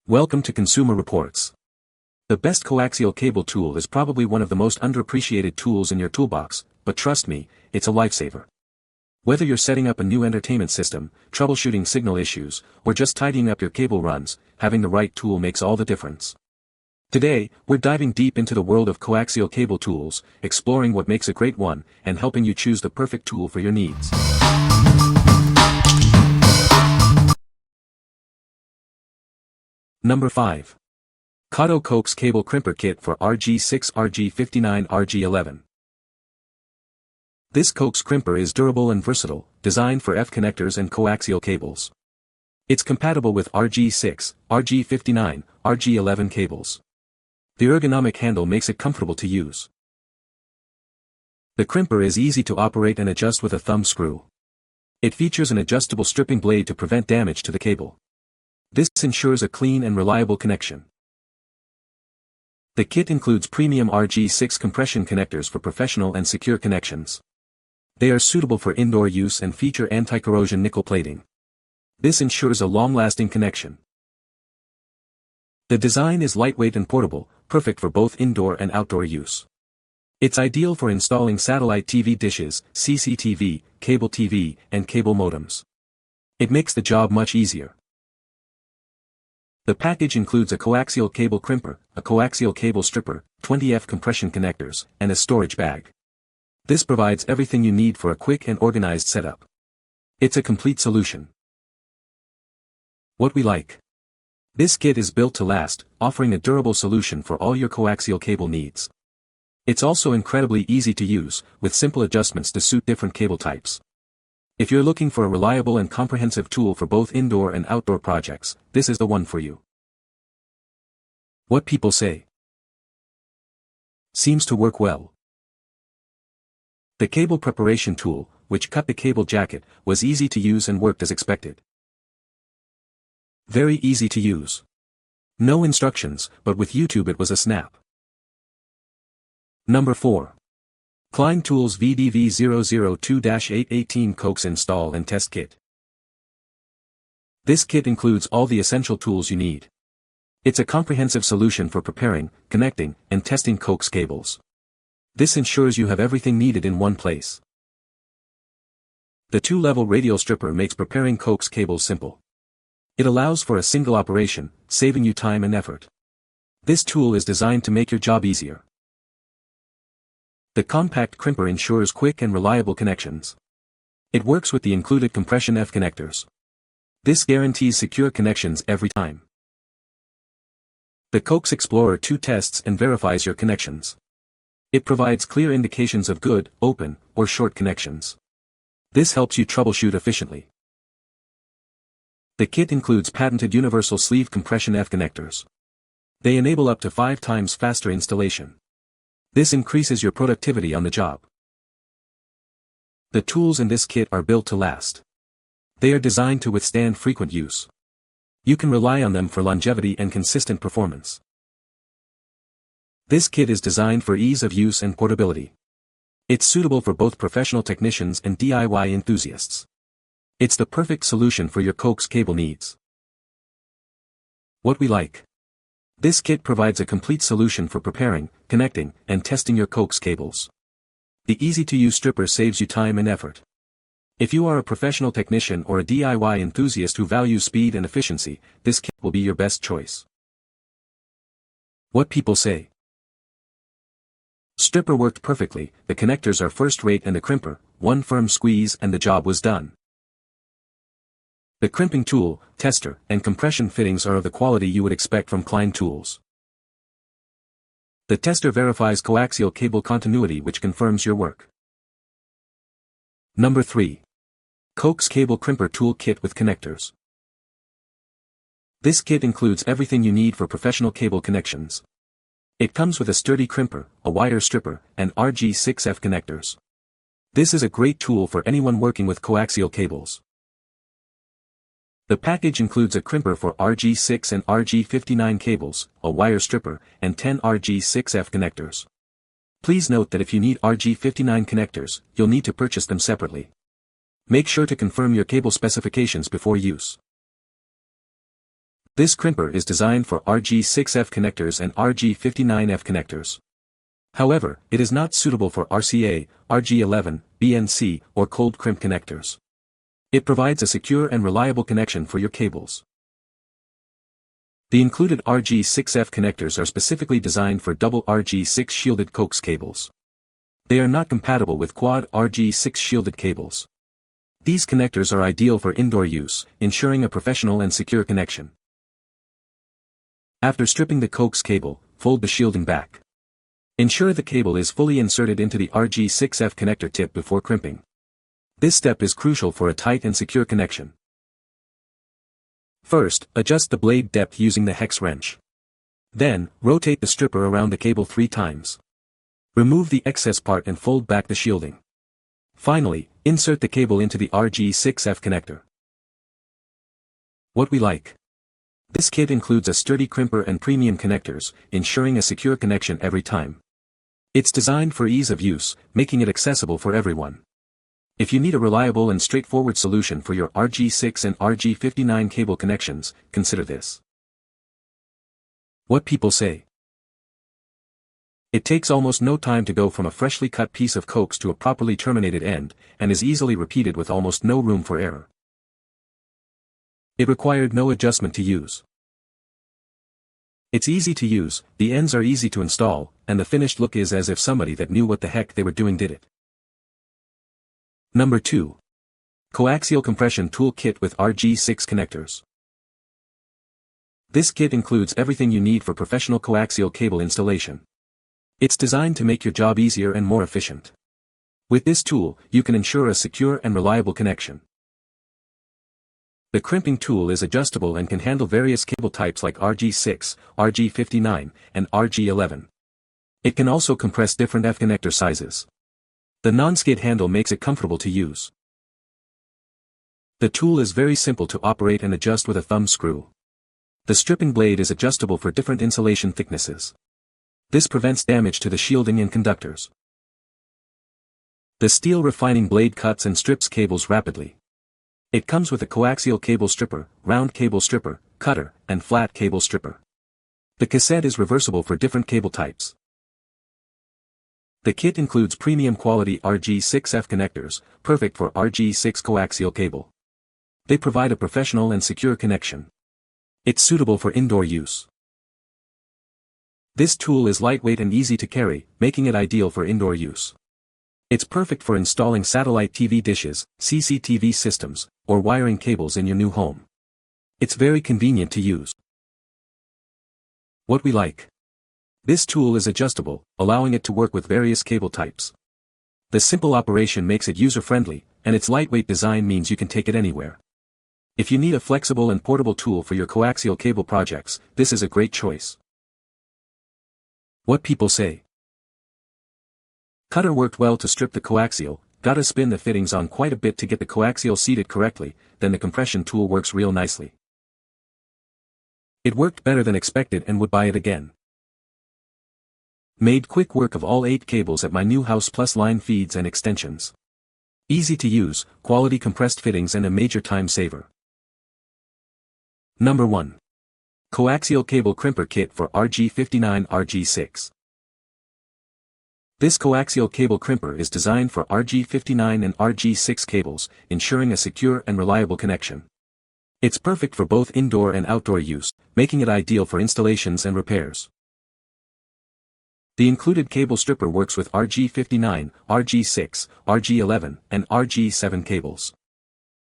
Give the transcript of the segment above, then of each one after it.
Welcome to Consumer Reports. The best coaxial cable tool is probably one of the most underappreciated tools in your toolbox, but trust me, it's a lifesaver. Whether you're setting up a new entertainment system, troubleshooting signal issues, or just tidying up your cable runs, having the right tool makes all the difference. Today, we're diving deep into the world of coaxial cable tools, exploring what makes a great one, and helping you choose the perfect tool for your needs. Number 5. KOTTO Coax Cable Crimper Kit for RG6 RG59 RG11. This Coax crimper is durable and versatile, designed for F connectors and coaxial cables. It's compatible with RG6, RG59, RG11 cables. The ergonomic handle makes it comfortable to use. The crimper is easy to operate and adjust with a thumb screw. It features an adjustable stripping blade to prevent damage to the cable. This ensures a clean and reliable connection. The kit includes premium RG6 compression connectors for professional and secure connections. They are suitable for indoor use and feature anti-corrosion nickel plating. This ensures a long-lasting connection. The design is lightweight and portable, perfect for both indoor and outdoor use. It's ideal for installing satellite TV dishes, CCTV, cable TV, and cable modems. It makes the job much easier. The package includes a coaxial cable crimper, a coaxial cable stripper, 20F compression connectors, and a storage bag. This provides everything you need for a quick and organized setup. It's a complete solution. What we like. This kit is built to last, offering a durable solution for all your coaxial cable needs. It's also incredibly easy to use, with simple adjustments to suit different cable types. If you're looking for a reliable and comprehensive tool for both indoor and outdoor projects, this is the one for you. What people say. Seems to work well. The cable preparation tool, which cut the cable jacket, was easy to use and worked as expected. Very easy to use. No instructions, but with YouTube it was a snap. Number 4. Klein Tools VDV002-818 Coax Install and Test Kit. This kit includes all the essential tools you need. It's a comprehensive solution for preparing, connecting, and testing coax cables. This ensures you have everything needed in one place. The 2-level radial stripper makes preparing coax cables simple. It allows for a single operation, saving you time and effort. This tool is designed to make your job easier. The compact crimper ensures quick and reliable connections. It works with the included compression F connectors. This guarantees secure connections every time. The Coax Explorer 2 tests and verifies your connections. It provides clear indications of good, open, or short connections. This helps you troubleshoot efficiently. The kit includes patented universal sleeve compression F connectors. They enable up to 5 times faster installation. This increases your productivity on the job. The tools in this kit are built to last. They are designed to withstand frequent use. You can rely on them for longevity and consistent performance. This kit is designed for ease of use and portability. It's suitable for both professional technicians and DIY enthusiasts. It's the perfect solution for your coax cable needs. What we like. This kit provides a complete solution for preparing, connecting, and testing your coax cables. The easy-to-use stripper saves you time and effort. If you are a professional technician or a DIY enthusiast who values speed and efficiency, this kit will be your best choice. What people say. Stripper worked perfectly, the connectors are first-rate and the crimper, one firm squeeze and the job was done. The crimping tool, tester, and compression fittings are of the quality you would expect from Klein tools. The tester verifies coaxial cable continuity which confirms your work. Number 3. Coax Cable Crimper Tool Kit with Connectors. This kit includes everything you need for professional cable connections. It comes with a sturdy crimper, a wire stripper, and RG6F connectors. This is a great tool for anyone working with coaxial cables. The package includes a crimper for RG6 and RG59 cables, a wire stripper, and 10 RG6F connectors. Please note that if you need RG59 connectors, you'll need to purchase them separately. Make sure to confirm your cable specifications before use. This crimper is designed for RG6F connectors and RG59F connectors. However, it is not suitable for RCA, RG11, BNC, or cold crimp connectors. It provides a secure and reliable connection for your cables. The included RG6F connectors are specifically designed for double RG6 shielded Coax cables. They are not compatible with quad RG6 shielded cables. These connectors are ideal for indoor use, ensuring a professional and secure connection. After stripping the Coax cable, fold the shielding back. Ensure the cable is fully inserted into the RG6F connector tip before crimping. This step is crucial for a tight and secure connection. First, adjust the blade depth using the hex wrench. Then, rotate the stripper around the cable 3 times. Remove the excess part and fold back the shielding. Finally, insert the cable into the RG6F connector. What we like. This kit includes a sturdy crimper and premium connectors, ensuring a secure connection every time. It's designed for ease of use, making it accessible for everyone. If you need a reliable and straightforward solution for your RG6 and RG59 cable connections, consider this. What people say. It takes almost no time to go from a freshly cut piece of coax to a properly terminated end, and is easily repeated with almost no room for error. It required no adjustment to use. It's easy to use, the ends are easy to install, and the finished look is as if somebody that knew what the heck they were doing did it. Number 2. Coaxial Compression Tool Kit with RG6 Connectors. This kit includes everything you need for professional coaxial cable installation. It's designed to make your job easier and more efficient. With this tool, you can ensure a secure and reliable connection. The crimping tool is adjustable and can handle various cable types like RG6, RG59, and RG11. It can also compress different F connector sizes. The non-skid handle makes it comfortable to use. The tool is very simple to operate and adjust with a thumb screw. The stripping blade is adjustable for different insulation thicknesses. This prevents damage to the shielding and conductors. The steel refining blade cuts and strips cables rapidly. It comes with a coaxial cable stripper, round cable stripper, cutter, and flat cable stripper. The cassette is reversible for different cable types. The kit includes premium quality RG6F connectors, perfect for RG6 coaxial cable. They provide a professional and secure connection. It's suitable for indoor use. This tool is lightweight and easy to carry, making it ideal for indoor use. It's perfect for installing satellite TV dishes, CCTV systems, or wiring cables in your new home. It's very convenient to use. What we like. This tool is adjustable, allowing it to work with various cable types. The simple operation makes it user-friendly, and its lightweight design means you can take it anywhere. If you need a flexible and portable tool for your coaxial cable projects, this is a great choice. What people say. Cutter worked well to strip the coaxial, gotta spin the fittings on quite a bit to get the coaxial seated correctly, then the compression tool works real nicely. It worked better than expected and would buy it again. Made quick work of all 8 cables at my new house plus line feeds and extensions. Easy to use, quality compressed fittings and a major time saver. Number 1. Coaxial Cable Crimper Kit for RG59 RG6. This coaxial cable crimper is designed for RG59 and RG6 cables, ensuring a secure and reliable connection. It's perfect for both indoor and outdoor use, making it ideal for installations and repairs. The included cable stripper works with RG59, RG6, RG11, and RG7 cables.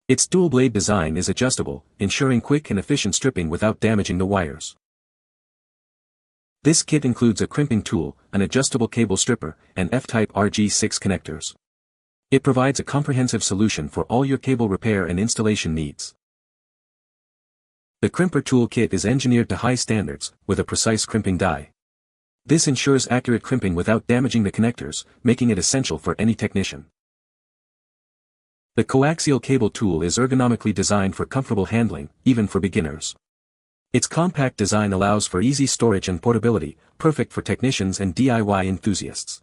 Its dual blade design is adjustable, ensuring quick and efficient stripping without damaging the wires. This kit includes a crimping tool, an adjustable cable stripper, and F-type RG6 connectors. It provides a comprehensive solution for all your cable repair and installation needs. The crimper tool kit is engineered to high standards, with a precise crimping die. This ensures accurate crimping without damaging the connectors, making it essential for any technician. The coaxial cable tool is ergonomically designed for comfortable handling, even for beginners. Its compact design allows for easy storage and portability, perfect for technicians and DIY enthusiasts.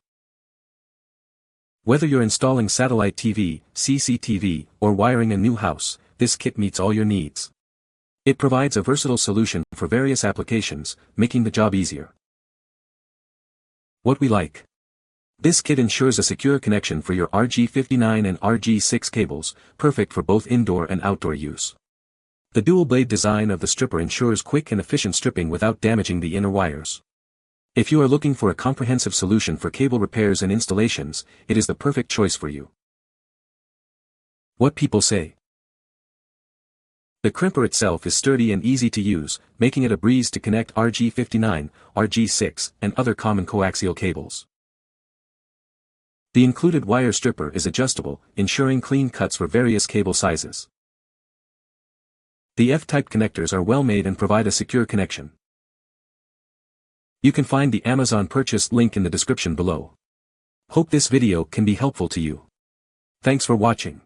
Whether you're installing satellite TV, CCTV, or wiring a new house, this kit meets all your needs. It provides a versatile solution for various applications, making the job easier. What we like. This kit ensures a secure connection for your RG59 and RG6 cables, perfect for both indoor and outdoor use. The dual-blade design of the stripper ensures quick and efficient stripping without damaging the inner wires. If you are looking for a comprehensive solution for cable repairs and installations, it is the perfect choice for you. What people say. The Crimper itself is sturdy and easy to use, making it a breeze to connect RG59, RG6, and other common coaxial cables. The included wire stripper is adjustable, ensuring clean cuts for various cable sizes. The F-type connectors are well made and provide a secure connection. You can find the Amazon purchase link in the description below. Hope this video can be helpful to you. Thanks for watching.